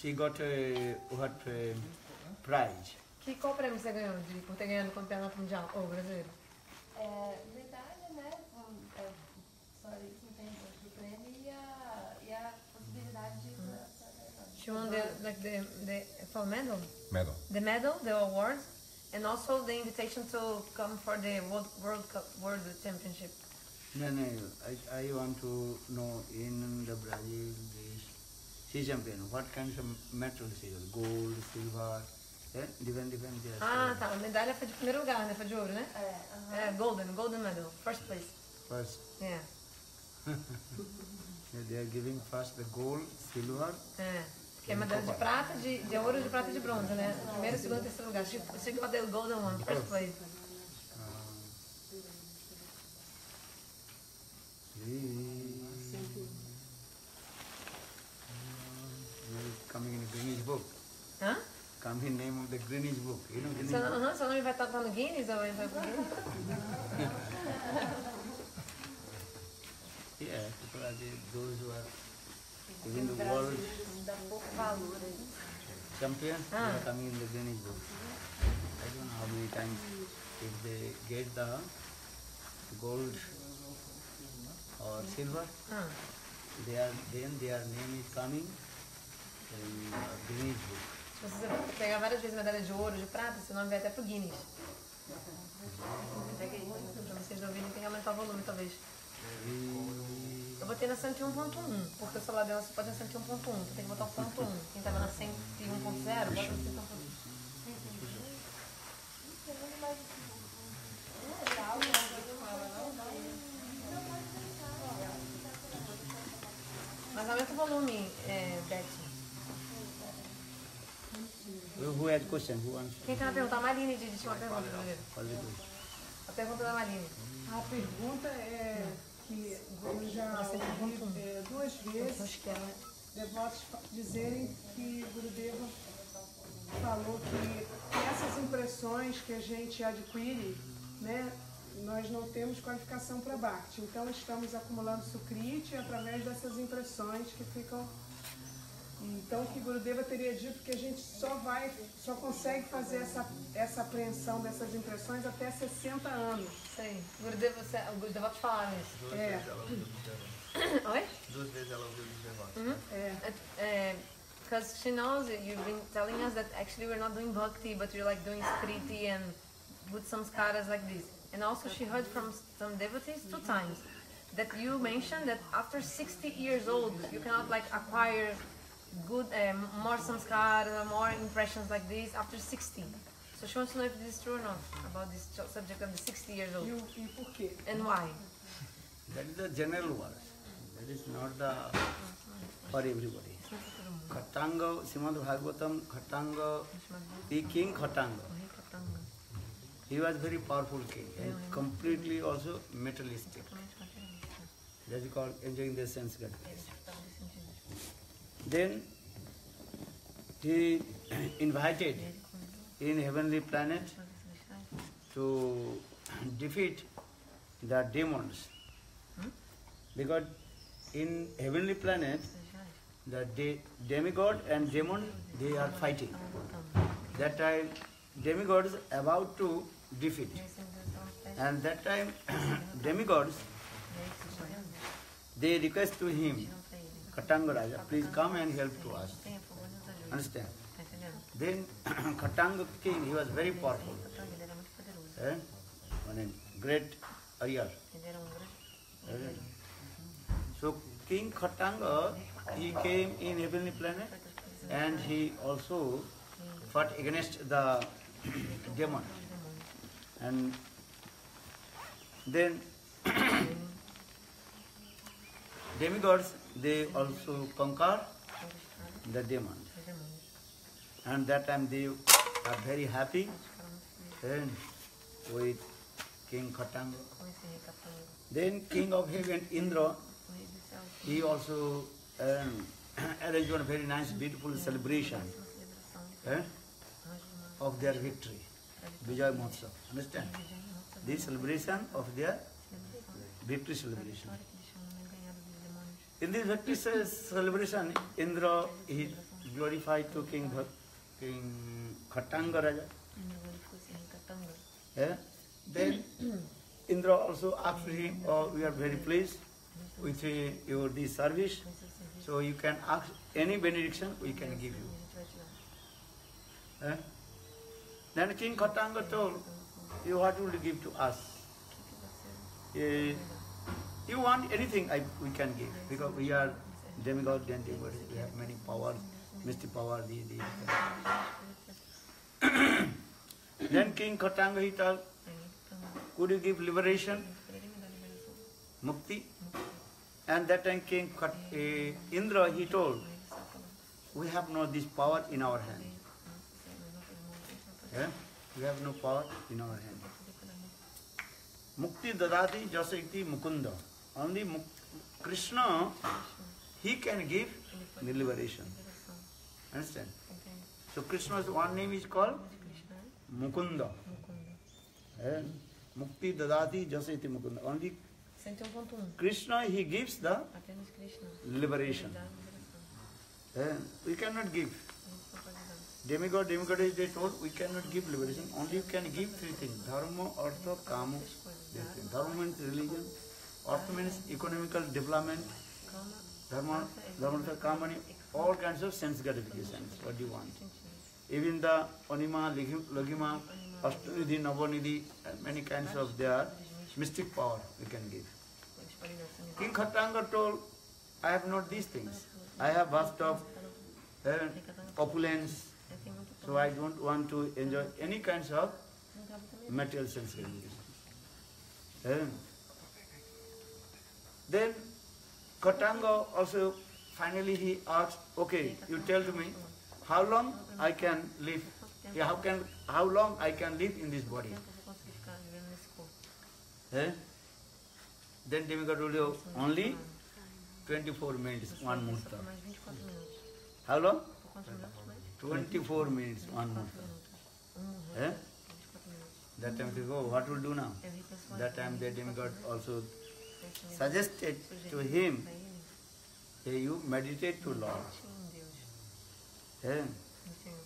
she got what prize? Qual prêmio você ganhou por ter ganhado o campeonato mundial? Ou brasileiro? Medalha, né? Só isso não tem do prêmio e a possibilidade de ir. She won the medal? Medal. The medal, the award, and also the invitation to come for the World Championship. No, I want to know in the Brazil, she champion, what kinds of metals she got? Gold, silver, different. Ah, tá. A medalha foi de primeiro lugar, né? Foi de ouro, né? Golden medal, first place. First. Yeah. They are giving first the gold, silver. Que é medalha de prata, de ouro, de prata e de bronze, né? Primeiro, segundo e terceiro lugar. She got the golden one, first place. Coming in the Greenwich book. Hã? Come in name of the Greenwich book. You know Greenwich Seu nome vai estar no Guinness ou vai pro Guinness? Yeah, people are those who are in the world champion. They are coming in the Greenwich book. I don't know how many times if they get the gold or silver, their name is coming in Greenwich book. Se você pegar várias vezes medalha de ouro, de prata, seu nome vai até pro Guinness. Pra vocês não ouvirem, tem que aumentar o volume, talvez. Eu botei na 101.1, porque o celular dela só pode na 101.1, tem que botar o ponto 1. Quem tava na 101.0, bota no 101.1. Mas aumenta o volume, Betty. Who has question? Who wants? Quem tem uma pergunta? A Marine tinha uma pergunta primeiro. A pergunta da Marine. A pergunta é que eu já ouvi duas vezes devotos dizerem que Gurudeva falou que essas impressões que a gente adquire, né, nós não temos qualificação para Bhakti. Então estamos acumulando Sukriti através dessas impressões que ficam. Então que Gurudeva teria dito que a gente só consegue fazer essa apreensão dessas impressões até 60 anos. Sim. Os devotos falaram isso. Oi? Duas vezes ela ouviu dos devotos. Because she knows you've been telling us that actually we're not doing bhakti, but you're like doing skriti and with some skaras like this. And also she heard from some devotees 2 times that you mentioned that after 60 years old you cannot like acquire good more samskara, more impressions like this after 60. So she wants to know if this is true or not about this subject of the 60 years old. E por quê? And why? That is the general word. That is not for everybody. Khatanga, Srimad Bhagavatam, Khatanga, the king Khatanga. He was very powerful king and completely also materialistic. That is called enjoying the sense gratification. Then he invited in heavenly planet to defeat the demons. Because in heavenly planet, the demigod and demon, they are fighting. That time, demigods about to defeat. And that time, demigods, they request to him, Khatanga Raja, please come and help to us. Understand? Then Khatanga king, he was very powerful. Great warrior. So King Khatanga, he came in heavenly planet and he also fought against the demon. And then demigods, they also conquer the demon. And that time they are very happy and with King Khatanga. Then King of Heaven, Indra, he also arranged one very nice, beautiful celebration of their victory, Vijay Mahotsav. Understand? This celebration of their victory celebration. In this victory celebration, Indra is glorified to King Khatanga Raja. Yeah? Then Indra also asked him, oh, we are very pleased with your this service. So you can ask any benediction, we can give you. Then King Khatanga told, you what will you give to us? You want anything we can give, because we are demigod, demigods, we have many powers, mystic power, Then King Khatanga he told, could you give liberation, mukti? And that time King Indra he told, we have no this power in our hand. We have no power in our hand. Mukti dadati jasakti mukunda. Only Krishna, he can give liberation. Understand? So Krishna's one name is called Mukunda. Mukti dadati jasakti mukunda. Only Krishna, he gives the liberation. We cannot give. Demigod, they told, we cannot give liberation. Only you can give three things. Dharma, Artha, Kama. Dharma means religion. Artha means economical development. Dharma, Artha, Kama, all kinds of sense gratifications. What do you want? Even the Anima, Lagima, Ashtanidhi, Navanidhi, and many kinds of their mystic power we can give. King Khatanga told, I have not these things. I have vast of opulence, so I don't want to enjoy any kinds of material sense gratification. Then Khatanga also finally he asked, okay, you tell to me how long I can live, how long I can live in this body. Then demigod told you only 24 minutes, 1 murta. How long? 24 minutes, 1 murta. That time they go, what will do now? That time the demigod also suggested to him, hey, you meditate to Lord. Then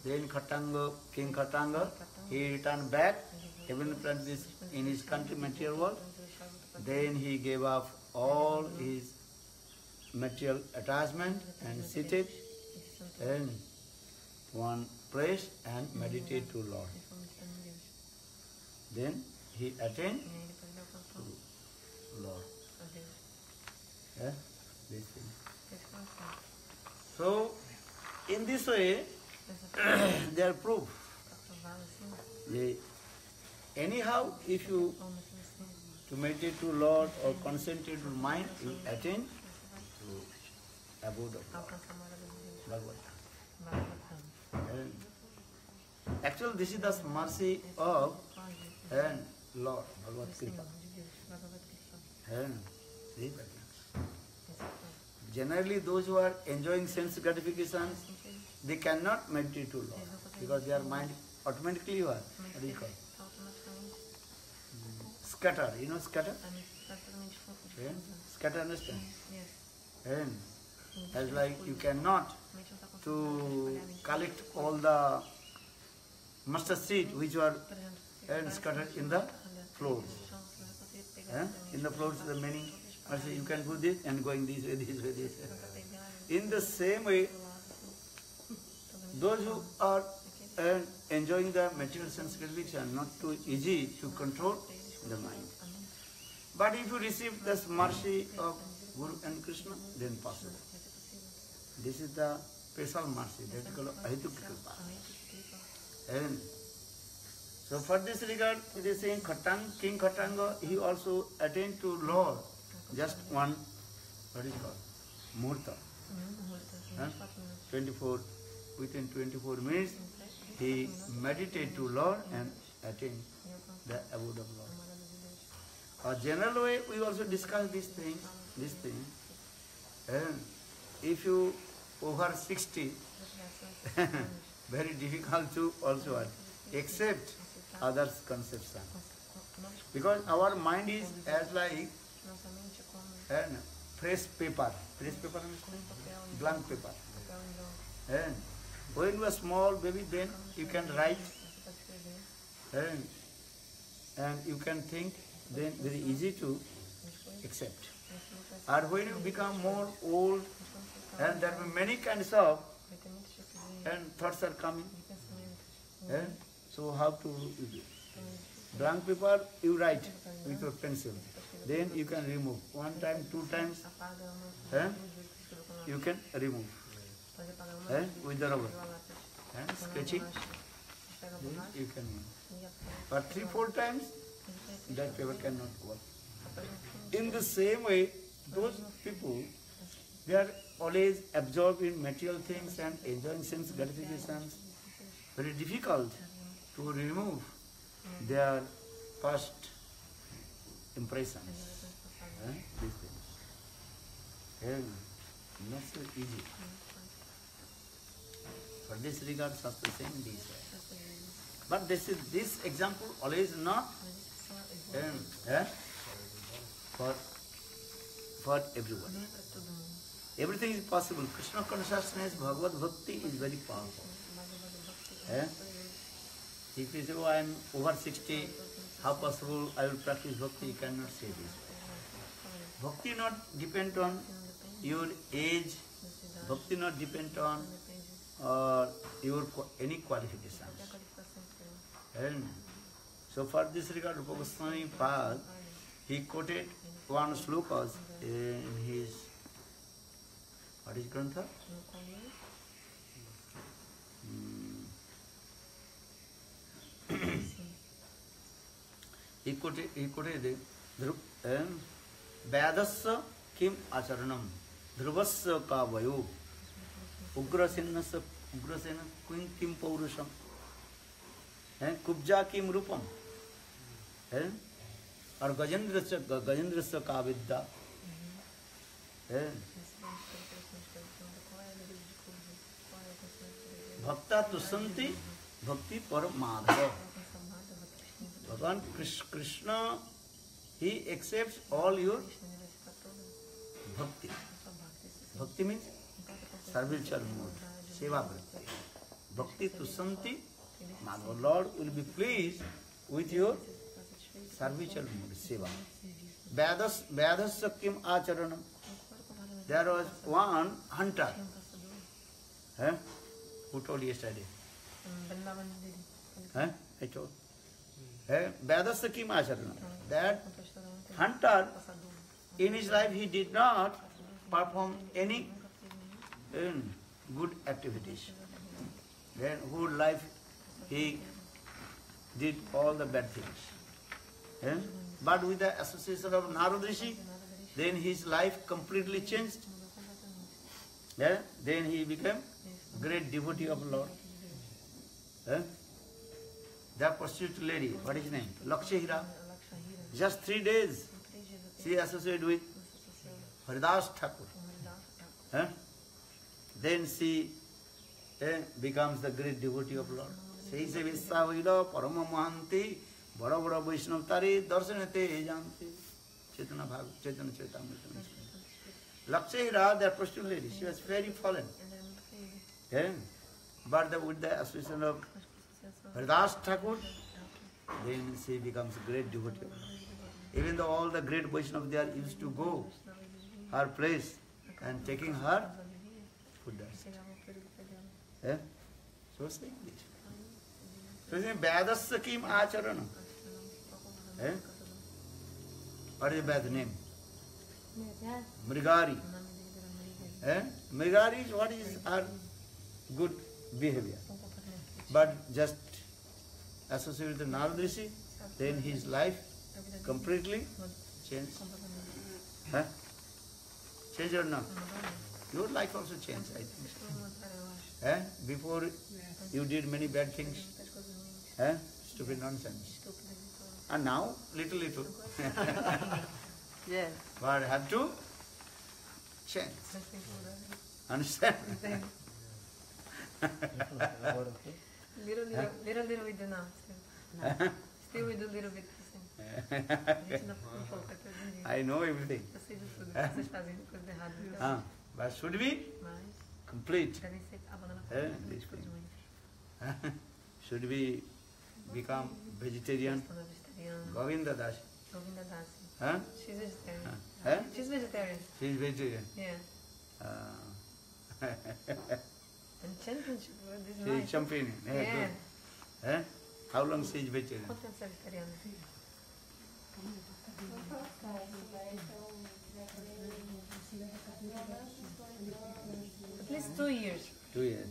King Khatanga, he returned back, even in his country, material world. Then he gave up all his material attachment and seated in one place and meditate to Lord. Then he attained to Lord. This thing. So, in this way, they are proof. Anyhow, if you to meditate to Lord or concentrate to mind, you attain to abode of Lord. Bhagavad. Actually, this is the mercy of Lord, Bhagavad Kripa. Generally, those who are enjoying sense gratification, they cannot meditate to Lord because their mind automatically what do you call? Scatter. You know scatter? Scatter, understand? And as like you cannot to collect all the mustard seed which are scattered in the floors. In the floors, the many. You can do this and going this way, this way, this way. In the same way, those who are enjoying the material sense gratification, not too easy to control the mind. But if you receive this mercy of Guru and Krishna, then possible. This is the special mercy that is called Ahetuk Kripa. And so for this regard, it is saying King Khatanga, he also attained to Lord just one, what is called? Murta. 24, within 24 minutes, he meditated to Lord and attained the abode of Lord. A general way, we also discuss this thing. And if you over 60, very difficult to also accept others' conception. Because our mind is as like fresh paper. Fresh paper means blank paper. And When you are small baby, then you can write and you can think, then very easy to accept. And when you become more old, and there are many kinds of and thoughts are coming. So how to blank paper you write with your pencil. Then you can remove. One time, two times, you can remove. With the rubber. Sketching, then you can remove. But 3-4 times, that paper cannot work. In the same way, those people, they are always absorbed in material things and enjoying sense gratifications. Very difficult to remove their past impressions. These things. Not so easy. For this regard, Shastra is saying this. But this example always not for everyone. Everything is possible. Krishna consciousness, Bhagavad Bhakti is very powerful. If you say, oh, I am over 60, how possible I will practice Bhakti? You cannot say this. Bhakti not depend on your age. Bhakti not depend on your any qualifications. And so for this regard, Rupa Goswami Pad, he quoted one slokas in his, what is Grantha? He quoted Vedasya kim acharanam dhruvasya ka vayo ugrasena kim paurusham kubja kim rupam और गजेंद्र से का विद्या भक्ता तुसंति भक्ति पर माधव भगवान Krishna he accepts all your bhakti. Bhakti means servitual mode, seva bhakti. Bhakti tusanti madhava. Lord will be pleased with your servitual mode, seva. Vedasya kim acharanam. There was one hunter who told yesterday. I told. Vedasya kim acharanam. That hunter, in his life, he did not perform any good activities. Then whole life he did all the bad things. But with the association of Narad Rishi, then his life completely changed. Then he became great devotee of Lord. That prostitute lady, what is his name? Lakshahira. Just 3 days she associated with Haridas Thakur. Then she becomes the great devotee of Lord. She is a Visavila, Parama Mahanti, Bada Bada Vaishnav Tari, Darsanate Janti, Chaitanya Bhag, Chaitanya Chaitamrita. Lakshahira, that prostitute lady, she was very fallen. But with the association of Haridas Thakur, then she becomes a great devotee. Even though all the great Vaishnavas there used to go her place and taking her food. So saying this. So saying Vedasya kim acharanam. What is the bad name? Mrigari. Mrigari is what is her good behavior. But just associated with the Narad Rishi, then his life completely changed. Changed or not? Your life also changed, I think. Before you did many bad things. Stupid nonsense. And now, little. Yes. But have to change. Understand? Little we do now. Still we do little bit. I know everything. But should we complete. Devem ser abandonadas É, por deixa coisas eu ruins. Should we become vegetarian? Se tornar vegetariano. Govinda Das. Govinda Dasi. Huh? She's vegetarian. Huh? She's vegetarian. She is vegetarian. Yeah. Uh, And championship world is she is nice. champion. Yeah. Yeah. Good. Huh? How long she is vegetarian? Quanto tempo você é vegetariana? At least 2 years. 2 years.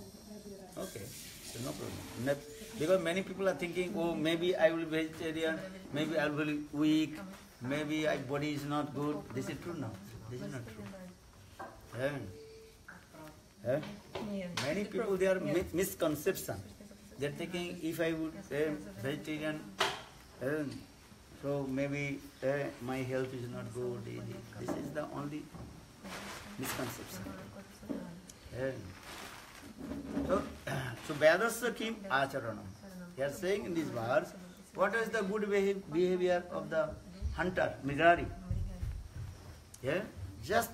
Okay, so no problem. Because many people are thinking, oh, maybe I will be vegetarian, maybe I will be weak, maybe my body is not good. This is true now. This is not true. Yeah. Yeah. Yeah. Many people, they are misconception. They are thinking, if I would vegetarian, so maybe my health is not good. This is the only misconception. Yeah. So Vedasya kim acharanam. They are saying in this verse, what is the good behavior of the hunter, Mrigari? Yeah? Just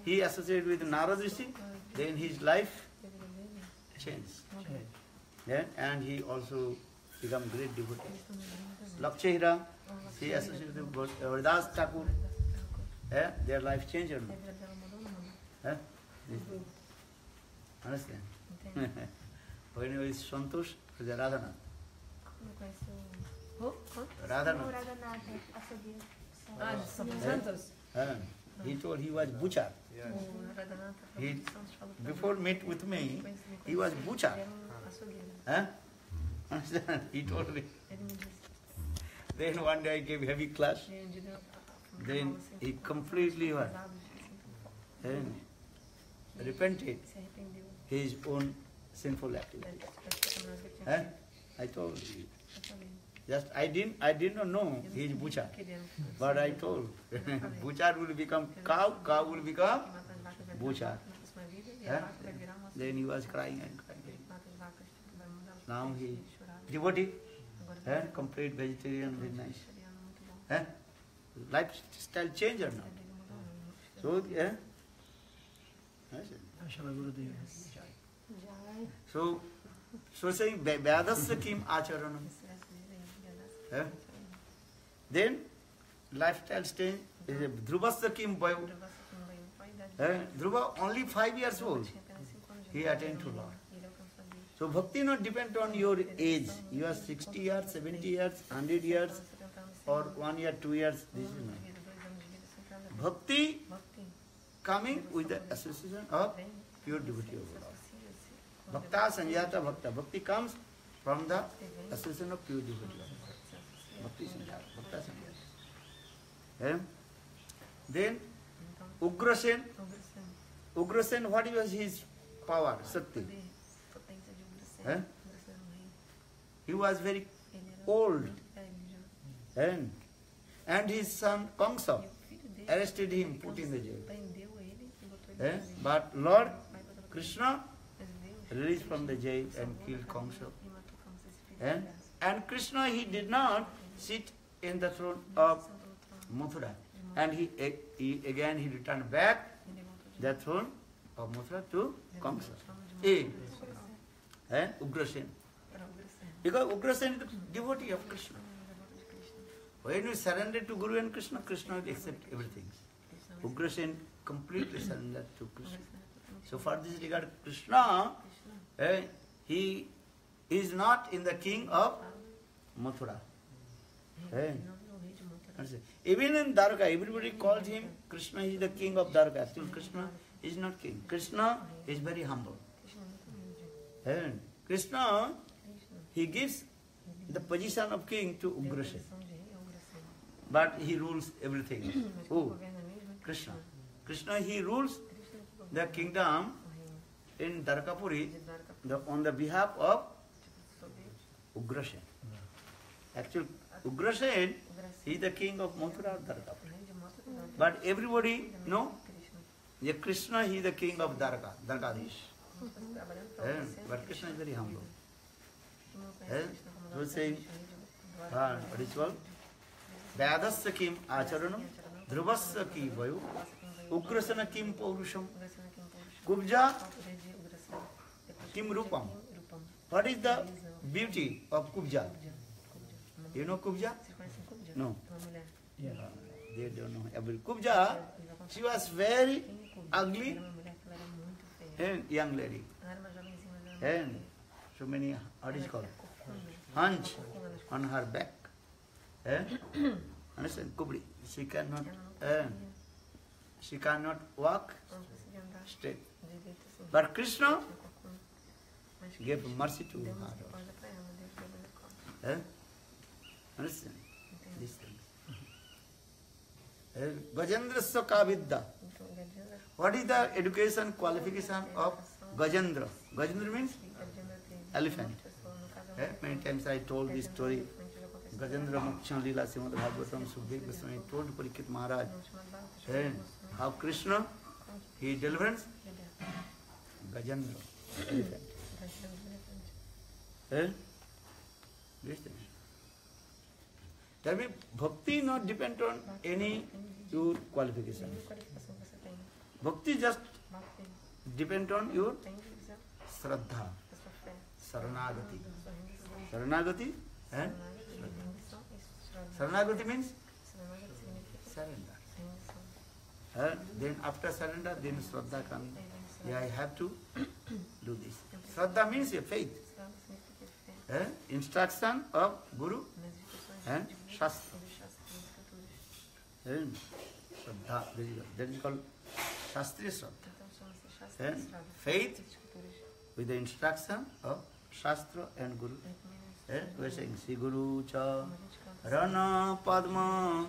he associated with Narad Rishi, then his life changed. Yeah? And he also become great devotee. Lakshahira, he associated with Haridas Thakur. Yeah? Their life changed or not? Yeah? Understand? When he was Santosh, was a Radhanath. Radhanath. Ah, de São Santos? He told he was butcher. He, before meet with me, he was butcher. Huh? Understand? He told me. Then one day I gave heavy class. Then he completely was, repented his own sinful activity. I told you. Just I did not know he is butcher, but I told butcher will become cow, cow will become butcher. Then he was crying and crying. Now he devotee, complete vegetarian, very nice. Lifestyle changer now. So so saying Vedasya kim acharanam. Then lifestyle change is a Dhruvasya kim vayu. Dhruva only 5 years old. He attained to Lord. So bhakti not depend on your age. You are 60 years, 70 years, 100 years, or 1 year, 2 years. This is not. Bhakti coming with the association of pure devotee of Lord. Bhakta sanjata bhakta. Bhakti comes from the association of pure devotee of Lord. Bhakti sanjata, bhakta sanjata. Then Ugrasen. Ugrasen, what was his power, Shakti? He was very old. And his son Kamsa arrested him, put in the jail. But Lord Krishna released from the jail and killed Kamsa. And Krishna, he did not sit in the throne of Mathura. And he returned back the throne of Mathura to Kamsa. Ugrasen. Because Ugrasen is the devotee of Krishna. When you surrender to Guru and Krishna, Krishna will accept everything. Ugrasen completely surrendered to Krishna. So for this regard, Krishna, he is not in the king of Mathura. Even in Dwarka, everybody calls him Krishna is the king of Dwarka. Actually, Krishna is not king. Krishna is very humble. Krishna, he gives the position of king to Ugrasen. But he rules everything. Who? Krishna. Krishna, he rules the kingdom in Dwarkapuri on the behalf of Ugrasen. Actually, Ugrasen is the king of Mathura or Dwarkapuri. But everybody know that Krishna, he is the king of Dwarka, Dwarkadish. But Krishna is very humble. So saying, ritual, Vedasya kim acharanam, Dhruvasya ki vayu, Ugrasana kim paurusham. Kubja altura de Ugrasena. Depois Kim Kubja, Rupam. Kim Rupam. What is the beauty of Kubja? Kubja. You know Kubja? Vocês conhecem Kubja? No. Uma mulher. They don't know. Kubja, she was very Quem é Kubja? ugly Era uma mulher que ela era muito feia. and young lady. Ela era uma jovenzinha, mas ela era muito And feia. so many, what is Ela called? tinha corcunda. Hunch Corcunda nas on her back. Understand? Kubri. She cannot, she cannot walk Ela não conseguia andar straight. direito assim. But Krishna Tinha corcunda. Mas gave mercy to deu her. misericórdia pra ela, Deus deu misericórdia. Understand? Entende? These things. Gajendrasya ka vidya. Então, Gajendra, What is the education qualification of Gajendra? Gajendra means Gajendra teve Elephant. uma pessoa, no caso, many times I told this story. Gajendra Mokshan Leela Srimad Bhagavatam Sukhdev Goswami told Parikshit Maharaj how Krishna he deliverance Gajendra elephant. Listen. Tell me, bhakti not depend on any your qualification. qualificação que você tem. Bhakti just Bhakti, depend on your tem que dizer Shraddha, a sua fé, Saranagati. sua rendição. Saranagati and Rendição e Shraddha. Saranagati means Shraddha significa surrender. rendição. Then after surrender, then Shraddha comes. Yeah, I have to do this. Shraddha means a faith. Shraddha significa fé. Instruction of Guru Nas instruções and divinas Shastra. e dos Shastras, escrituras. Then Shraddha, that is called Shastriya Shraddha. Então chama-se Shastra Then e Shraddha. faith Escrituras. with the instruction of Shastra and Guru. E também We are saying Sri Guru Cha como a gente canta. Rana Padma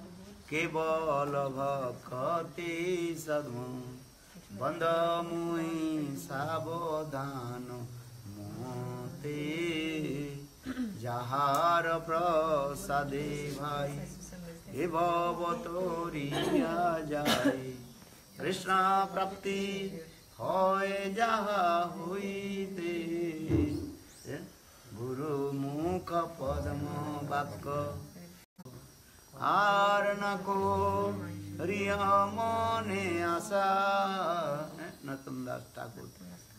Kevala Bhakati Sadma Banda Mui Sabodhano Mote Jahar Prasade Bhai Evavatariya Jai Krishna Prapti Hoy Jaha Huite Guru Mukha Padma Bhakka Arnako Riyamane Asa Natandas Thakur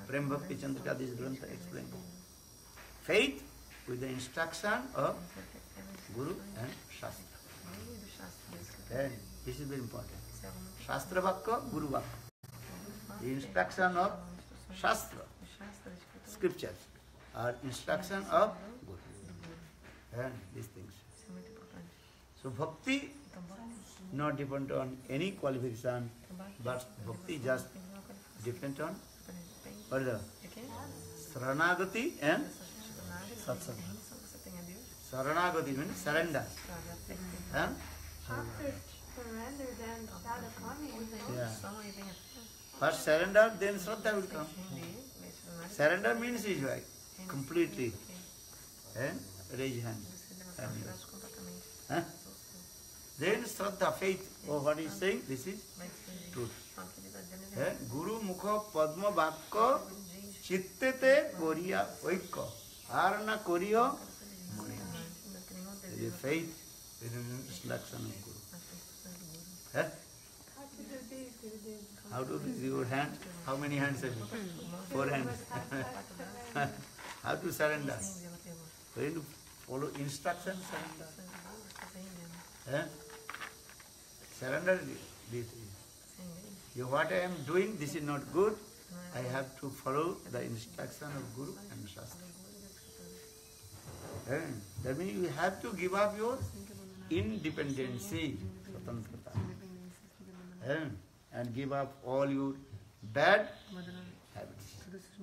Prem Bhakti Chandrika this Grantha explained. Faith with the instruction of Guru and Shastra. E do Shastra, escrituras. And this is very important. Isso é uma Shastra Bhakka, Guru Bhakka. The instruction of Shastra, do Shastra, escrituras. scriptures, or instruction of Guru. And these things. Isso é muito importante. So bhakti Então, Bhakti. not depend on any qualification, but bhakti just Tem uma qualificação. depend on Depende what is the de quem? Saranagati and Essa Satsang. rendição que você tem a Deus. Saranagati means surrender. Sabe, a fé que tem. Huh? After surrender, then Shraddha coming. Yeah. Então, aí vem a fé. First surrender, then Shraddha will Tem come. que render, vai se tornar Surrender means is right, completely. ok. Raise hand. Você demonstrar os braços completamente. Huh? Then Shraddha, faith. Oh, what is saying? This is Vai ser truth. fala que ele está dizendo Guru Mukha Padma Bhakka Chittete Koriya Oikka Arna Koriya The faith is an instruction of Guru. Huh? How to raise your hand? How many hands have you? 4 hands. How to surrender? When you follow instruction, surrender. Huh? Surrender this. What I am doing, this is not good. I have to follow the instruction of Guru and Shastra. That means you have to give up your independency, swatantrata, and give up all your bad habits.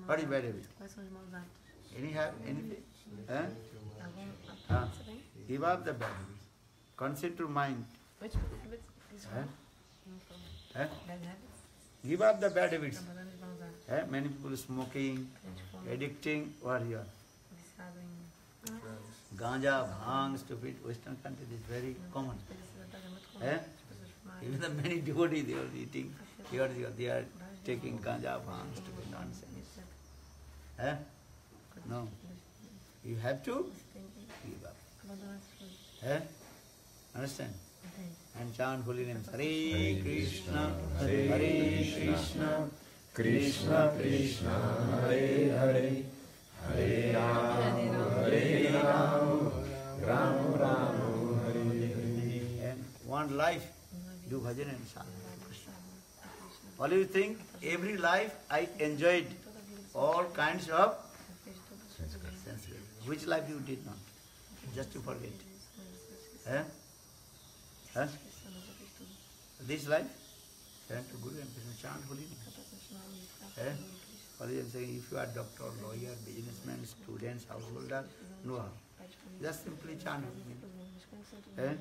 What is bad habit? Quais são os maus hábitos? Anything? Algum Ah. hábito você tem? Give up the bad habits. Concentrate mind. Which habits? This one? Huh? Bad habits? Give up the bad habits. Abandone os maus hábitos. Many people smoking, Gente fome, addicting, what here? viciado em Ganja, bhang, stupid, Western country is very common. felicidade, é muito comum. Eh? As pessoas fumarem. Even the many devotees, they are eating, they are taking ganja, bhang, stupid nonsense. Eh? No. You have to Você tem que give up. abandonar essas coisas. Understand? Entende? And chant holy names. Hare Krishna, Hare Krishna, Krishna Krishna Hare Hare Hare Ram Ram Ram Hare Hare. And one life, do bhajan and song. All you think, every life I enjoyed all kinds of sense. Which life you did not? Just to forget. Eh? Huh? This life? Turn to Guru and chant holy name. Eh? All you saying, if you are doctor, lawyer, businessman, students, householder, no harm. Just simply chant holy name. Eh?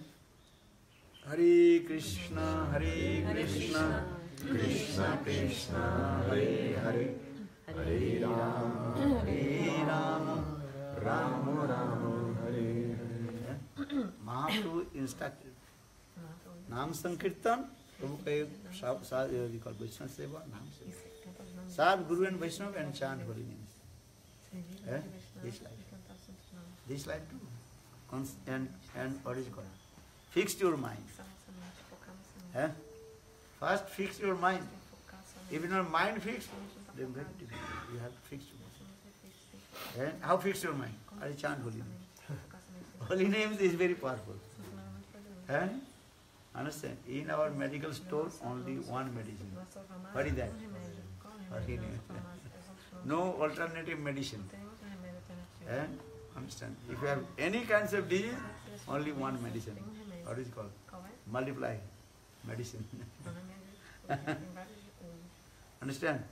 Hare Krishna, Krishna Krishna, Hare Hare, Hare Rama, Rama Rama, Hare Hare. Mahaprabhu instructed. Nam Sankirtan, Prabhu we call Vaishnava Seva, Nam Seva. Serve Guru and Vaishnava and chant holy names. Eh? This life too. And what is called? Fix your mind. Eh? First fix your mind. If your mind fixed, then very difficult. You have to fix your mind. Eh? How fix your mind? I chant holy names. Holy names is very powerful. Eh? Understand? In our medical store, only one medicine. What is that? Holy name. No alternative medicine. Eh? Understand? If you have any kinds of disease, only one medicine. What is it called? Multiply medicine. Understand?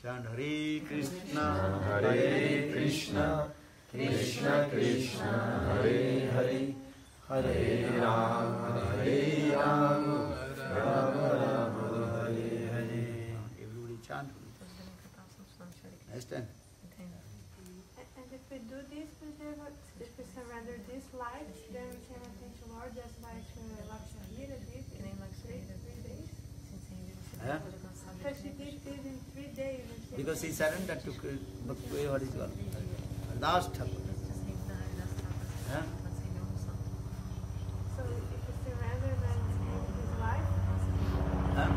Chant Hare Krishna, Krishna Krishna, Hare Hare, Hare Rama, Rama Rama, Hare Hare. Everybody chant. Understand? And if we do this, if we surrender this life, then we can attain to Lord just like Lakshmana did in 3 days. Huh? Because she did this in 3 days. Because he surrendered to what is called Das Thakur. Huh? So if we surrender then his life, Huh?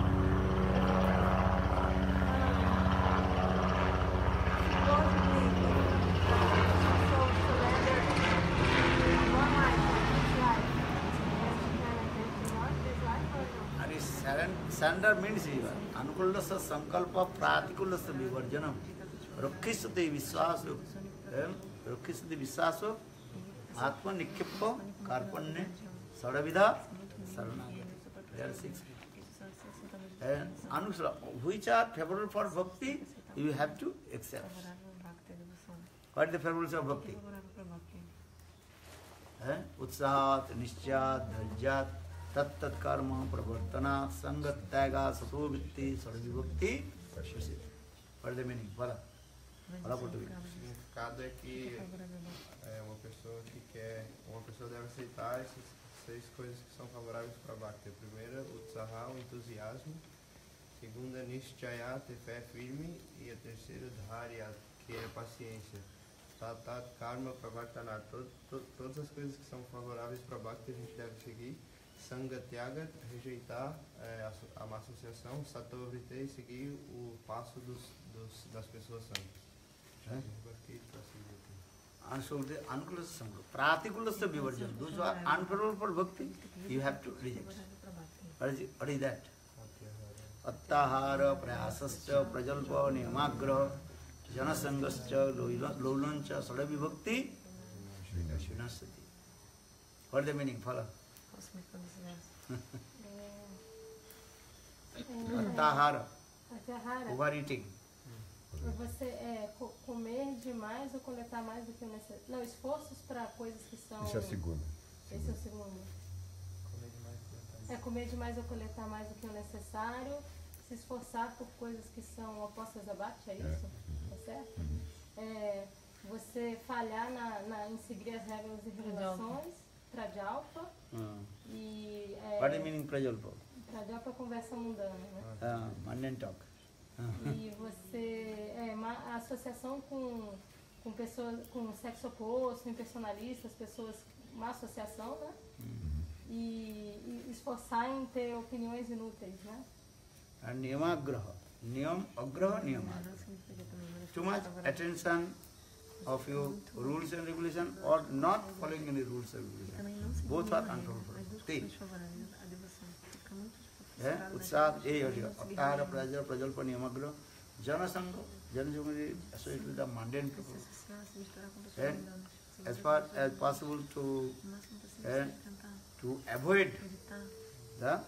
Surrender means anukulasya sankalpa pratikulasya vivarjanam rakkhisati viswaso rakkhisati viswaso atma nikhyappa karpanye sadavidha saranagati. There are 6. And anusara, which are favorable for bhakti, you have to accept. What is the favorables of bhakti? Utsahat, Nishchat, Dhajjat, Tat Tat Karma, Pravartana, Sangat, Tyaga, Sato Vitti, Sadvibhakti, Prashasita. What is the meaning? Fala. Fala português. O significado é que uma pessoa deve aceitar essas 6 coisas que são favoráveis para Bhakti. A primeira, o Utsaha, o entusiasmo. A segunda, Nishchaya, ter fé firme. E a terceira, Dharya, que é paciência. Tat Karma, Pravartana. Todas as coisas que são favoráveis para Bhakti a gente deve seguir. Sangha Tyaga, rejeitar a má associação. Sato Vritti, seguir o passo das pessoas santas. And so the anukulasya sankalpa, pratikulasya vivarjanam. Those who are unfavorable for bhakti, you have to reject. What is that? Attahara, prayasascha, prajalpa, niyamagraha, janasangascha, laulancha, sadavibhakti, shinasati. What is the meaning? Follow. Attahara, overeating. Você comer demais ou coletar mais do que o necessário. Não, esforços para coisas que são... Esse é o segundo. Esse é o segundo. Comer demais ou coletar mais do que o necessário. Se esforçar por coisas que são opostas a Bhakti, é isso? Tá certo? Você falhar em seguir as regras e regulações, Prajalpa. E... What is meaning Prajalpa? Prajalpa é conversa mundana, né? Mundane talk. E você a associação com pessoas com sexo oposto, impersonalistas, pessoas, má associação, né? E esforçar em ter opiniões inúteis, né? And niyamagraha. niyam agraha niyama. Too much attention of your rules and regulation or not following any rules and regulation. Both are unlawful. Utsaha Aptara Praja Prajalpa Niyamagra Janasanga Janajumari associated with the mundane people. And as far as possible to avoid the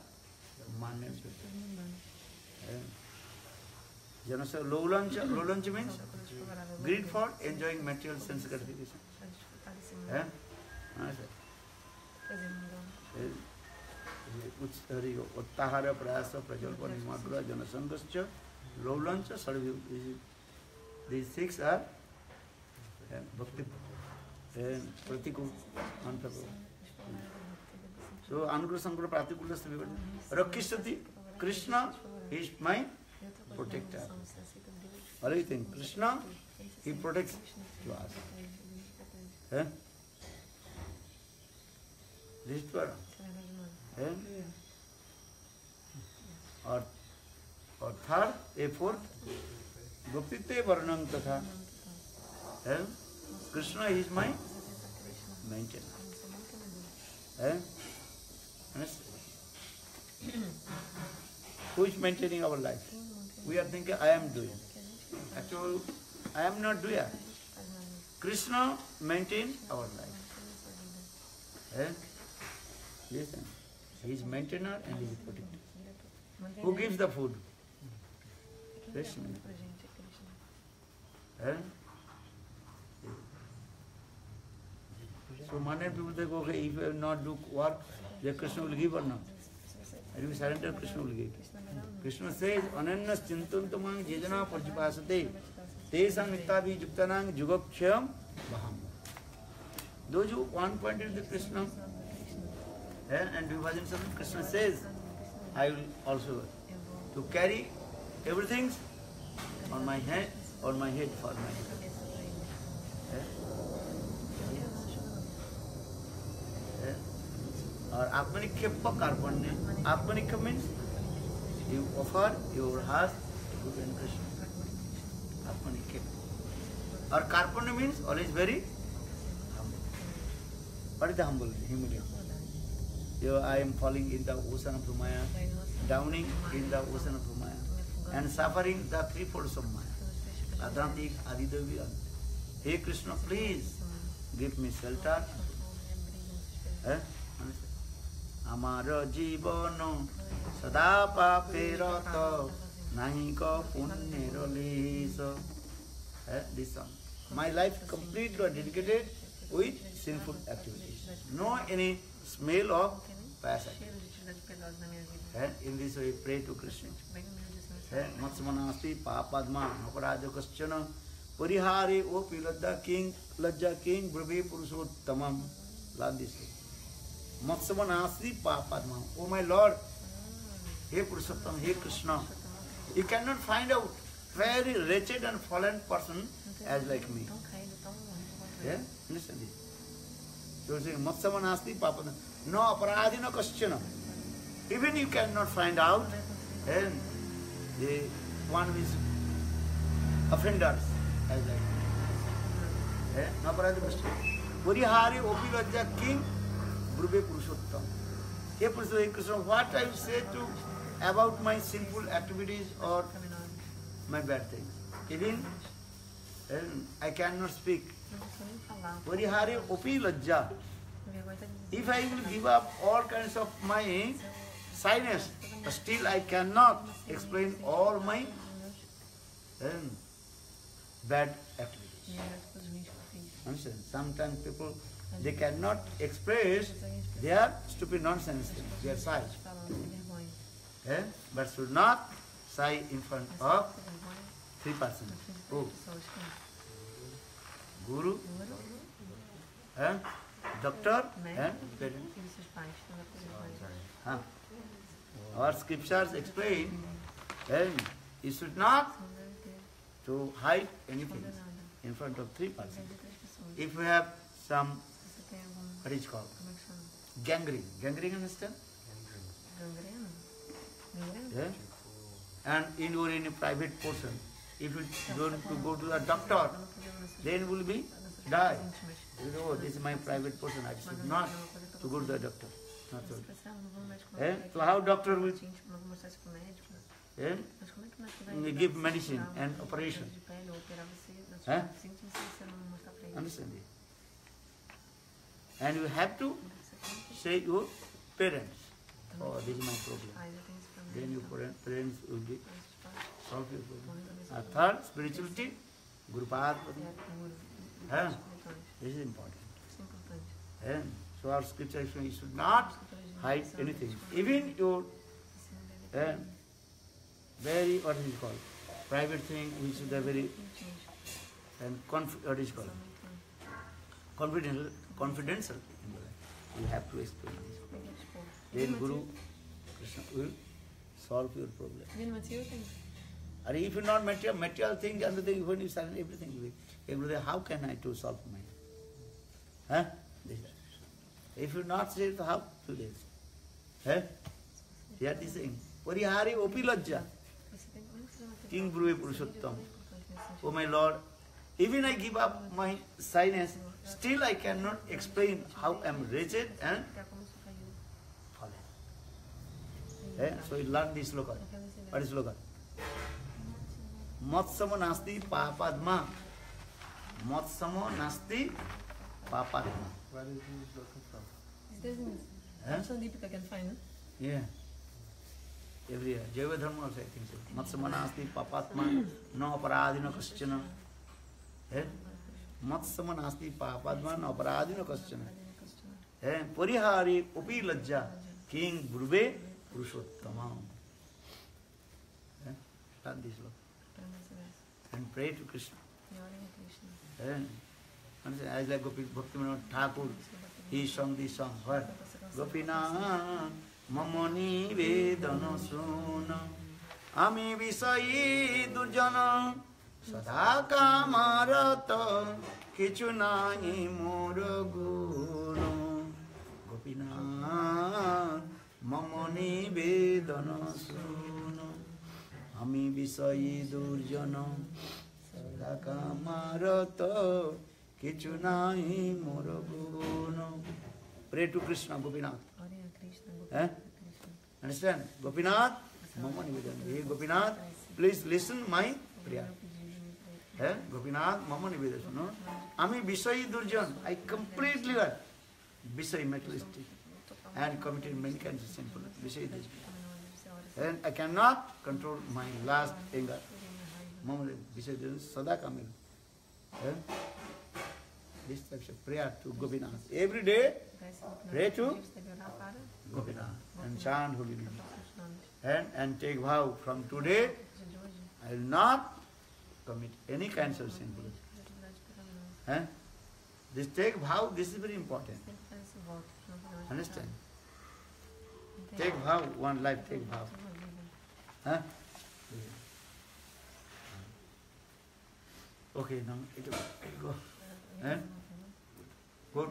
mundane people. Janasanga Lolancha means greed for enjoying material sense gratification. Uttahara Prayasa Prajalpa Nimagra Janasangascha Lolancha Sarvi. These six are Bhakti and Pratikul Antapur. So Anugrah Sankara Pratikulas Rakishati Krishna is my protector. What do you think? Krishna, he protects to us. This is what? Or third, a fourth, Gopite Varnam Tatha. Krishna is my maintainer. Who is maintaining our life? We are thinking, I am doing. Actually, I am not doing. Krishna maintains our life. Listen, he is maintainer and he is protector. Who gives the food? Krishna. So many people think, okay, if you have not do work, then Krishna will give or not. And if you surrender, Krishna will give. Krishna says, Ananyas chintantamang jejana parjipasate tesam nittavi yuktanang jugakshayam baham. Those who one pointed to Krishna and Vibhajan Samit, Krishna says, I will also to carry everything on my head for my head. Or Atmanikya Karpanya. Atmanikya means you offer your heart to Krishna. Atmanikya. Or Karpanya means always very humble. What is the humble? Humility. I am falling in the ocean of Maya, drowning in the ocean of Maya, and suffering the three folds of Maya. Adhantik, Adidevi. Hey Krishna, please give me shelter. Amar jivano sada pape rata nahi ka punya lisa. This song. My life completely dedicated with sinful activities. No any smell of passion. In this way, pray to Krishna. Matsmanasti papadma naparada kaschana parihare opi lajja king brave purushottamam. Love this way. Matsmanasti papadma. Oh my Lord, hey Purushottam, hey Krishna, you cannot find a very wretched and fallen person as like me. Listen this. So saying Matsavanasti Papada. No aparadhina kaschana. Even you cannot find out and the one who is offenders as like no aparadhina kaschana. Purihari Opi Lajja King Brube Purushottam. Hey Krishna, what I say to about my sinful activities or my bad things. Even I cannot speak. Parihare Opi Lajja. If I will give up all kinds of my shyness, still I cannot explain all my bad activities. Understand? Sometimes people, they cannot express their stupid nonsense, their shy. But should not shy in front of three persons. Who? Guru, doctor, and parent. Our scriptures explain, and you should not to hide anything in front of three persons. If we have some, what is called? Gangrene. Gangrene, understand? and in your in a private portion, if you don't to go to a doctor, then will be die. You know, this is my private portion. I should not to go to the doctor. Not so. So how doctor will give medicine and operation? Understand it? And you have to say your parents, oh, this is my problem. Then your parents will be solve your problem. Third, spirituality, Guru Parvati. This is important. And so our scripture is you should not hide anything. Even your very, what is it called? Private thing, we should have very, and what is it called? Confidential. You have to explain this. Then Guru Krishna will solve your problem. Even material things. Or if you not material thing, other thing, when you silence everything, how can I to solve mine? Huh? If you not say it, how to do this? Huh? Here is saying, Parihari Opi Lajja, King Brue Purushottam. Oh my Lord, even I give up my shyness, still I cannot explain how I am wretched and fallen. So you learn this sloka. What is sloka? Matsamo nasti papadma. Matsamo nasti papadma. Where is this looking from? This isn't. That's so deep I can find it. Yeah. Every year. Jaiva Dharma also I think so. Matsamo nasti papatma. No aparadino kaschana. Matsamo nasti papadma. No aparadino kaschana. Parihari upi lajja. King Brube Purushottamam. Learn this look. And pray to Krishna. As like Bhaktivinoda Thakur, he sung this song. What? Gopinath mamani vedana suna ami visayi durjana sada kamarata kichu nahi mor guna. Gopinath mamani vedana suna ami visayi durjana sada kamarata kichu nahi mor guna. Pray to Krishna, Gopinath. Understand? Gopinath, Mama Nivedana. Hey Gopinath, please listen my prayer. Gopinath, Mama Nivedana. Ami Visayi Durjan. I completely got Visayi materialistic and committed many kinds of sinful Visayi Durjan. And I cannot control my last anger. Mama Visayi Durjan, Sada Kamil. This type of prayer to Gopinath. Every day, pray to Gopinath and chant holy name. And take vow from today, I will not commit any kinds of sinfulness. This take vow, this is very important. Understand? Take vow, one life, take vow. Okay, now it will go. Good,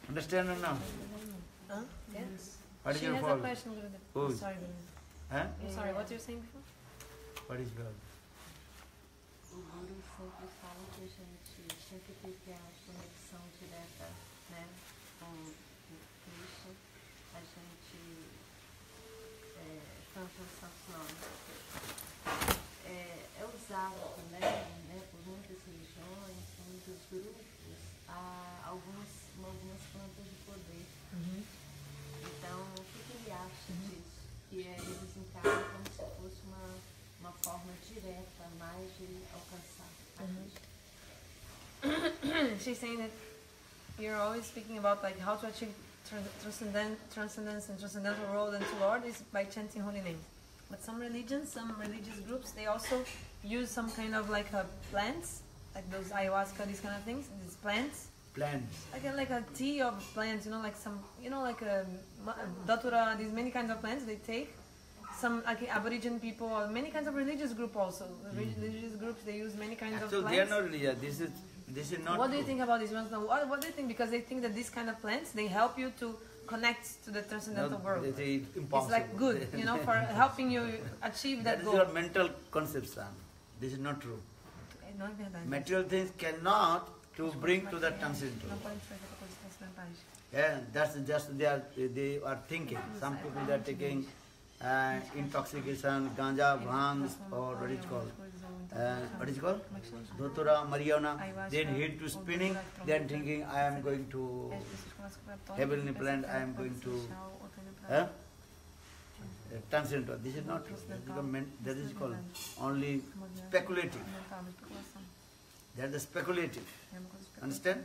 Understand or not? Yes. What is She your has fault? a question, Gurudev. Who? I'm sorry, Gurudev. I'm sorry, what you were saying before? What is God? O Guru sempre fala que a gente sempre tem que ter a conexão direta, né, com o Cristo. A gente, tanto os santos nomes, é usado também, né, por muitas religiões, muitos grupos, algumas plantas de poder. Então, o que ele acha disso? Que eles encaram como se fosse uma forma direta mais de alcançar a Cristo. She's saying that you're always speaking about like how to achieve transcendence and transcendental world and to Lord is by chanting holy names. But some religions, some religious groups, they also use some kind of like plants, like those ayahuasca, these kind of things, these plants. Plants. Like a tea of plants, like some, like a datura, these many kinds of plants they take. Some like Aboriginal people or many kinds of religious group also. Religious groups, they use many kinds of plants. So they are not religious. This is not. What do you think about this? What do you think? Because they think that these kind of plants, they help you to connects to the transcendental No, world. they say it's It's impossible. like good, you know, for helping you achieve That that is goal. your mental conception. This is not true. Não é verdade. Material things cannot to bring to the transcendental. Não pode trazer para coisas transcendentais. Yeah, that's just they are thinking. Some people they are taking intoxication, ganja, bhang, or what is called? What is called? Dhutura, marijuana. Then head to spinning. Then thinking I am going to heavenly planet. I am going to transcendental. This is not true. That is called only speculative. That is speculative. Understand?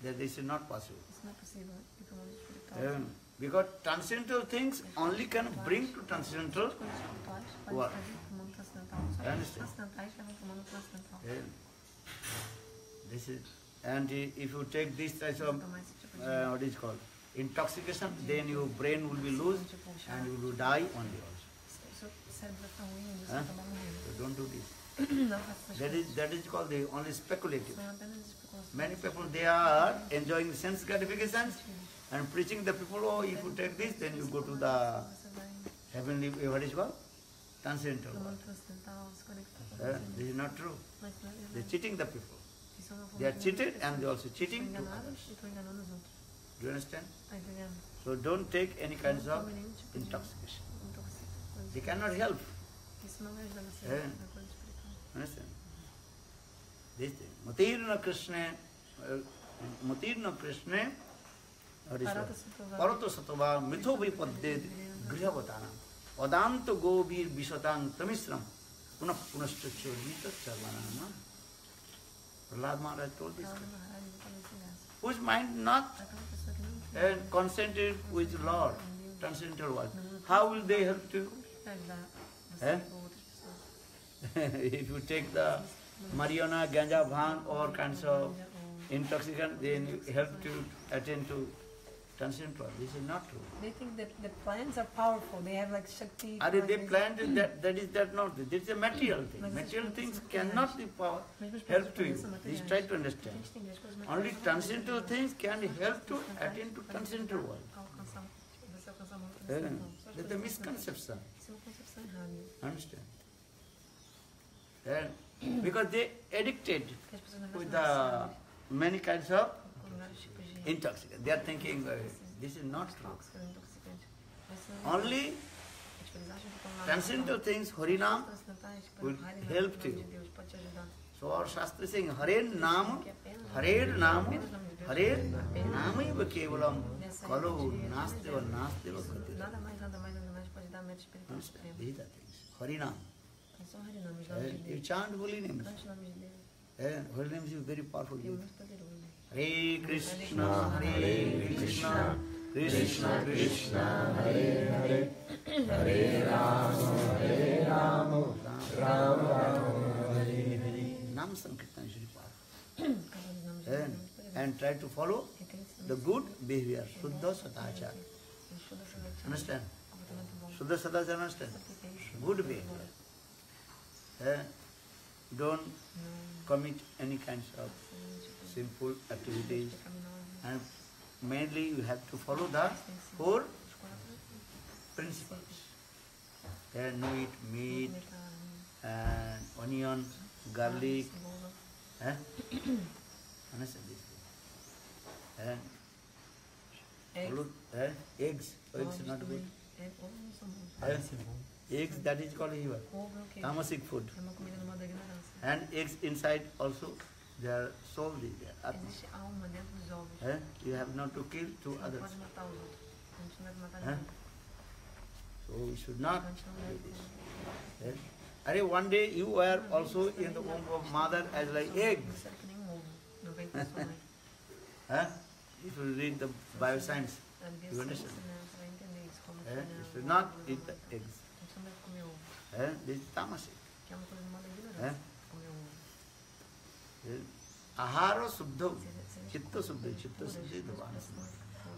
That this is not possible. Isso não é possível ir para o mundo espiritual. Because transcendental things only can bring to transcendental. As coisas espirituais podem What? trazer para o mundo transcendental. Só as coisas Understand? transcendentais levam para o mundo transcendental. This is, and if you take this type of Então, mais esse tipo de what is called intoxication, then your brain will be loose and you will die only also. seu cérebro vai ficar ruim, você Hã? vai acabar morrendo. So don't do this. Não faça essas coisas. That is called the only speculative. São apenas especulações. Many people they are enjoying sense gratifications and preaching the people, oh, if you take this, then you go to the Você vai heavenly, what is called? Transcendental para o world. mundo transcendental, se conectar com o This is not true. Mas não é They're verdade. cheating the people. Isso é uma forma They are de cheated enganar and they are also pessoas. cheating Estão to enganadas others. e estão enganando os outros. Do you understand? Está entendendo? So don't take any kinds of Não tome nenhum tipo de intoxication. intoxicação. They cannot help. Isso não vai ajudar você É. na coisa espiritual. Understand? This thing. Matirna Krishna, Matirna Krishna, what is that? Parata Sattva. Parato Sattva, Mitho Vipadde, Grihavatana, Padanto Govir Vishatang Tamisram, Punah Punashtacho Vita Charvanama. Prahlad Maharaj told this. Ela não vai também se nessa. Whose mind not Aquela pessoa que não concentrated with Lord, transcendental world, how will they help you? vai ajudar você É? ou outras pessoas. If you take the marijuana, ganja, bhang, or kinds of intoxicant, then you help to attend to transcendental. This is not true. They think that the plants are powerful. They have like Shakti. Are they planted that is that not? This is a material thing. Material things cannot be power, help to you. Please try to understand. Only transcendental things can help to attain to transcendental world. Alcançar, você alcançar muito Yeah. transcendental. Só as That's a coisas misconception. Isso é uma concepção errada. Understand? Because they addicted Porque as pessoas não with gostam the many kinds of com vários tipos de intoxicants. They are thinking this is not true. tóxicos, intoxicantes. Mas são- Only tipo, eles acham que estão lá transcendental things, Harinam, transcendentais, tipo, will Harinam, help o nome you. de Deus pode te ajudar. so our Shastra is saying Hare Nam, Que apenas Hare Nam, apenas o nome de Deus. Hare Namaiva Kevalam, Kalu Nasteva Nasteva Kriti. Nada mais pode dar mérito espiritual supremo. These are things. Harinam. É só Harinam, os nomes de You Deus. chant holy names. Cante os nomes de Deus. Holy names is very powerful. É muito poderoso. Hare Krishna, Hare Krishna, Krishna Krishna, Hare Hare, Hare Rama, Hare Rama, Rama Rama, Hare Hare. Nam Sankirtan is very powerful. Cada um dos nomes de Deus é muito poderoso. And try to follow the good behavior, Shuddha Sadachar. Estuda essa noite. Understand? Comportamento bom. Shuddha Sadachar, understand? Good behavior. Don't commit any kinds of sinful activities. And mainly you have to follow the four principles. No eat meat and onion, garlic. Understand this? Follow, eggs. Eggs are not good. Eggs, that is called evil. Ovo é o quê? Tamasic food. É uma comida no modo da ignorância. And eggs inside also, their soul is there. Atma. Existe alma dentro dos ovos. You have not to kill two Você não others. pode matar os outros. A gente não deve matar Hã? ninguém. So we should not A gente não do deve this. Are one day you were also in the womb of mother as like eggs. Você é que nem um ovo. Não vem da sua mãe. If you read the bioscience, A You biociência, understand? né? Você vai entender isso. Como you que should é not o eat ovo. the eggs. A gente não deve comer ovo. This is tamasic. Que é uma coisa no modo da ignorância. Hã? Comer ovo. Ahara suddha, Se chitta suddha, chitta suddha coração dhavana.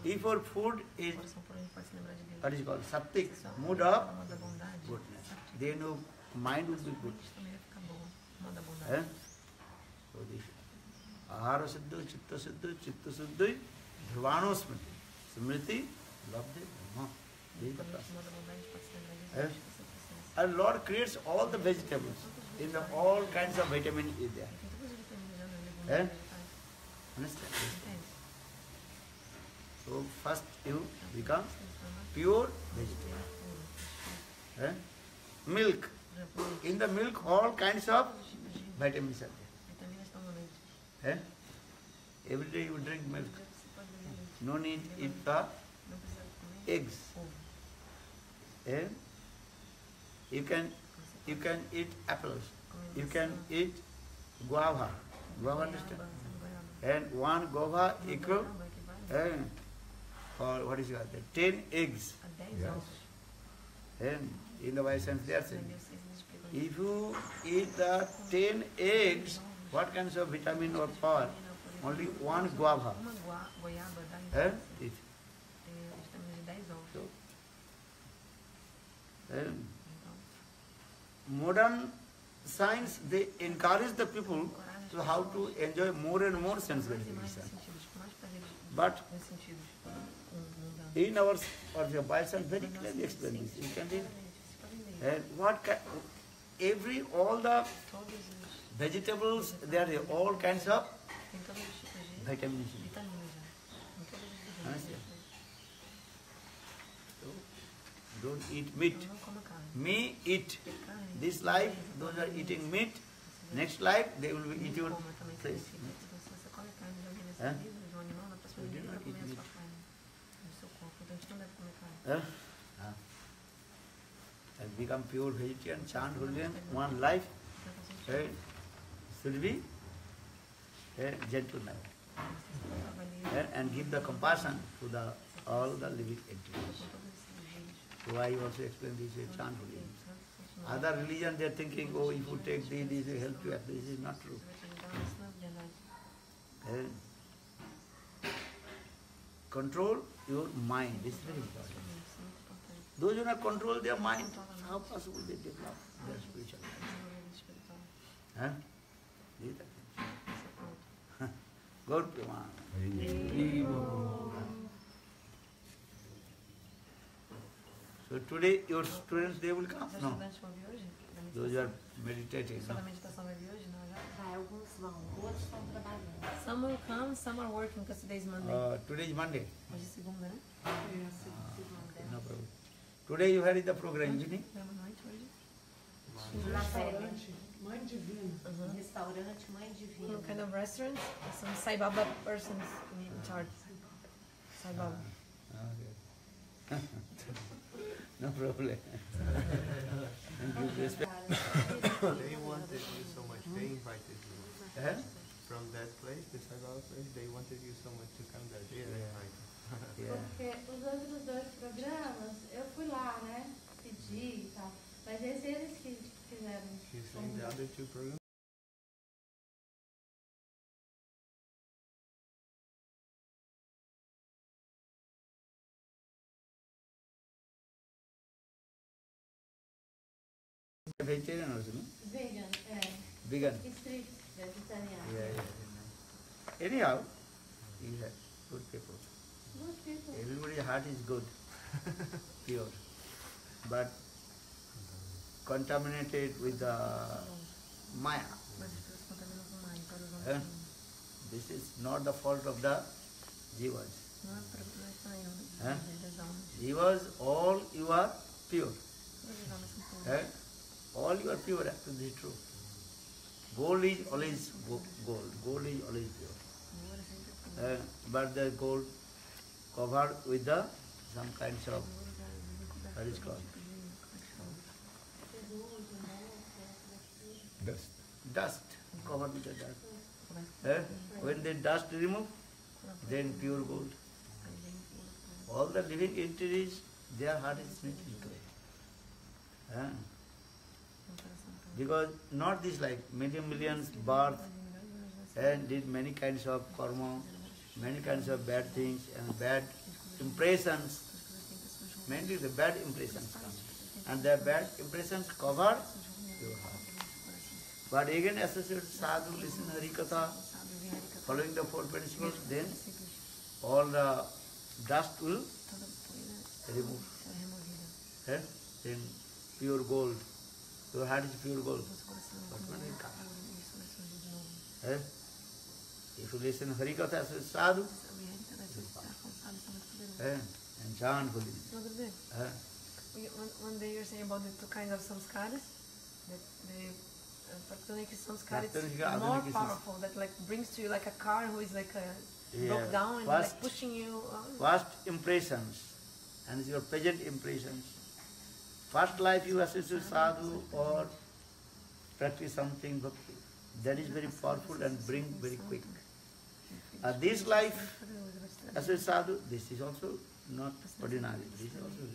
If your food is, puro, a gente pode se lembrar de Deus. what is called, sattvic, Se só mood falar of o modo da bondade, goodness, then your mind will be good. isso também vai ficar bom. O modo da Eh? bondade. So this ahara siddha, chitta siddha, dhruvano smriti. Smriti Labdhe Brahma. This is the process. Moda bondade pode se lembrar disso. Eh? Acho que essa processo. And Lord creates all the vegetables. In the all kinds of vitamin is there. Tem todas as vitaminas, né? Legumes, Eh? vegetais. Understand? Entende? So first you become Você transforma pure vegetable. puro. Eh? Milk. Por exemplo, leite. In the milk all kinds of Todos os tipos de vitamins are there. vitaminas estão no leite. Eh? Every day you drink milk. Todo dia você pode beber leite. No need eat the Não precisa comer eggs. ovo. Eh? You can eat apples. You can eat guava. Guava, understand? And one guava equal or what is it? 10 eggs. A 10 ovos. And in the Wise Science they are saying, Entendeu? Vocês explicam isso. if you eat the 10 eggs, what kinds of vitamin or power? Only one guava. Uma goiaba dá And it. tem vitamina de 10 ovos. So, and Então, modern science, they encourage the people to how to enjoy more and more sense mais e mais gratification. sentidos, com mais prazeres But nos sentidos mundanos. in our or the Wise Science very clearly explain this. You can read. Vocês podem ler. And what all the Todos os, vegetables, there are all kinds of tem todos os tipos de vitamins. vitaminas já. Em todos os Ah, vitaminas. So, don't eat meat. Então não coma carne. Me eat. Carne. This life, those are eating meat. Next life, they will be eating Coma também flesh. significa. Então, se você come carne de alguém nessa Hã? vida, de um animal, na próxima You vida do vai not comer eat a sua meat. carne no seu corpo. Então a gente não deve comer carne. And become pure vegetarian, chant holy one life. Então a gente Should be gentle life. trabalha And give the compassion to all the living entities. com todos esses vídeos. So I also explain this way, chant holy name. Other religion they are thinking, oh, if you take this will help you. This is not true. Isso não é verdade. Control your mind. This is very important. Isso é muito importante. Those who not control their mind, how possible they develop their spiritual life? Desenvolvimento espiritual. Huh? This is the thing. Esse é o ponto. Gaur Preman. So today your students they will come? Os No. estudantes vão vir hoje? Da Those who are meditação? meditating. Só da No. meditação vai vir hoje? Não, já. Vai, alguns vão, outros estão trabalhando. Some will come, some are working because today's Monday. Today is Monday. Hoje é segunda, né? No problem. Today you had the program evening. Programa à noite hoje. Na férias. Restaurante Mãe Divina. Restaurante Mãe Divina. Some kind of restaurant, some Sai Baba persons in charge. Sai Baba. Okay. No problem. And give respect. They wanted you so much. They invited you. Eh? From that place, the Saibaba place, they wanted you so much to come there. They Yeah. invited. Yeah. Porque os outros dois programas, eu fui lá, né? Pedi e tal. Mas esse eles que fizeram. He's saying the other two programs. Vegetarian also, no? Vegan, Vegan. strict, vegetariano. Yeah. Anyhow, he had good people. Good people. Everybody's heart is good, pure. But contaminated with the Maya. Mas as pessoas contaminam com mais, então elas vão Eh? This is not the fault of the jivas. Não é problema Hã? das almas. Jivas, all you are pure. Todas as almas são puras. Eh? All you are pure, actually true. Gold is always gold. Gold is always pure. O ouro é sempre puro. But the gold covered with the some kinds of O ouro já vem coberto That is por algum called. tipo de, como é que chama? dust, covered with the dust. Coberto When the dust remove, then pure gold. aí vem o ouro. All the living entities, their heart is spiritually clear. Tem um coração puro. Because not this like millions birth and did many kinds of karma, many kinds of bad things and bad impressions. Mainly the bad impressions come. And the bad impressions cover your heart. But again associate sadhu, listen Hari Katha, following the four principles, then all the dust will toda poeira remove. será removida. Eh? Then pure gold. Your heart is pure gold. Nosso coração é But como when it ouro, comes, isso vai surgir de novo. eh? If you listen Harikatha as a sadhu, Sabe, a gente vai se estar com sábio, isso é muito poderoso. and chant holiness. Senhor Gurudev, Eh? one day you're saying about the two kinds of samskaras, that the Praktanik samskara is Praktanika, more Adhanika is- powerful, that like brings to you like a car who is like Yeah. broke down and First- like pushing you. First impressions, and your present impressions. First life you associate sadhu or practice something bhakti. That is very powerful and bring very quick. This life associate sadhu, this is also not ordinary. This is also,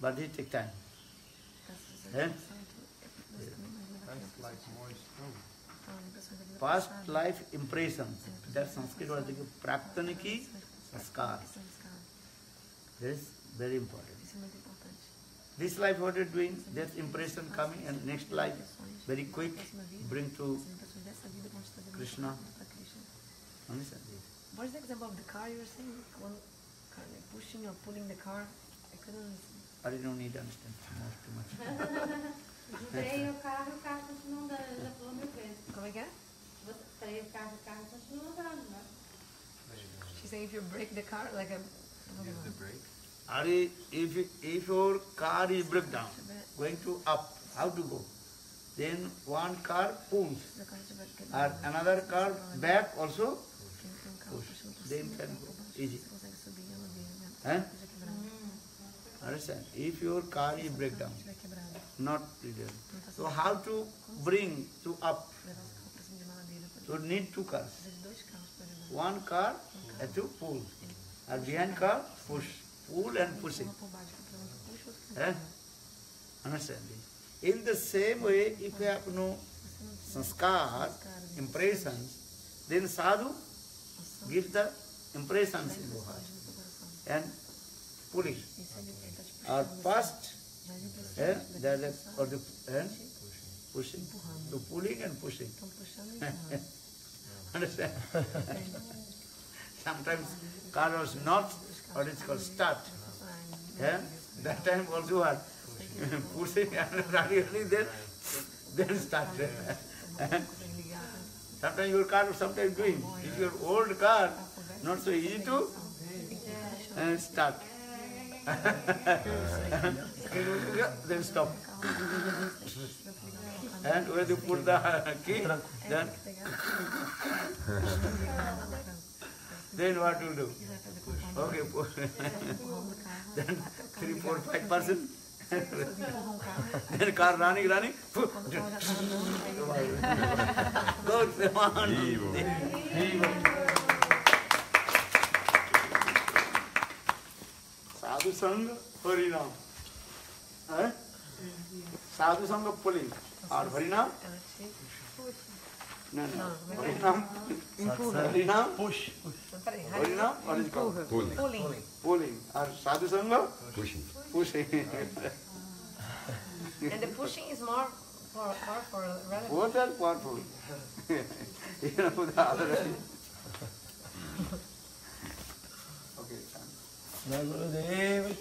but it takes time. Eh? That's like more strong. Past life impressions, that Sanskrit was like praktaniki sanskar. That is very important. Isso é muito importante. This life what you're doing, that impression coming, and next life, very quick, bring to As impressões dessa vida vão te trazer muito Krishna. rápido para Krishna. understand this. What is the example of the car you were saying? One car, like pushing or pulling the car? I couldn't understand. I don't need to understand too much. Freia o carro continua andando, já falou mil vezes. Como é que é? Você freia o carro continua andando, né? She's saying if you break the car, like a... Use the brake. If your car is break down, going to up, how to go? Then one car pulls, Se o carro estiver and quebrado, another car back also tem um carro push. puxando por Then cima, can por go baixo, easy. você consegue subir e ela vem, né? Eh? Esteja quebrado. Understand? If your car is break down, Se estiver quebrado, not real. não está So how to bring to up? levar esse carro para cima de uma ladeira. So need two cars. Precisa de dois carros para levar. One car has to pull, and behind car push, pull and pushing. Uma por baixo, para um que puxa, outro que Eh? Understand this? In the same way, if you have no sanskar, impressions, then sadhu gives the impressions in your heart and pulling. Or first, pushing. So pulling and pushing. estão puxando e empurrando. Understand? Sometimes car was not what is called start. Yeah? That time also what? Pushing and running, then start. Sometimes your car sometimes doing. If your old car, not so easy to start. Then stop. And when you put the key, then what to do? Okay, then 3, 4, 5%. Then car running. Good, Sadhu Sangha, Harinam. Sadhu Sangha pulling. Or Harinam? No. Harinam. Harinam? Push. Harinam? What is it called? Pulling. Or Sadhu Sangha? Pushing. And the pushing is more powerful, rather. Both are powerful. You know the other. Okay, Gurudev.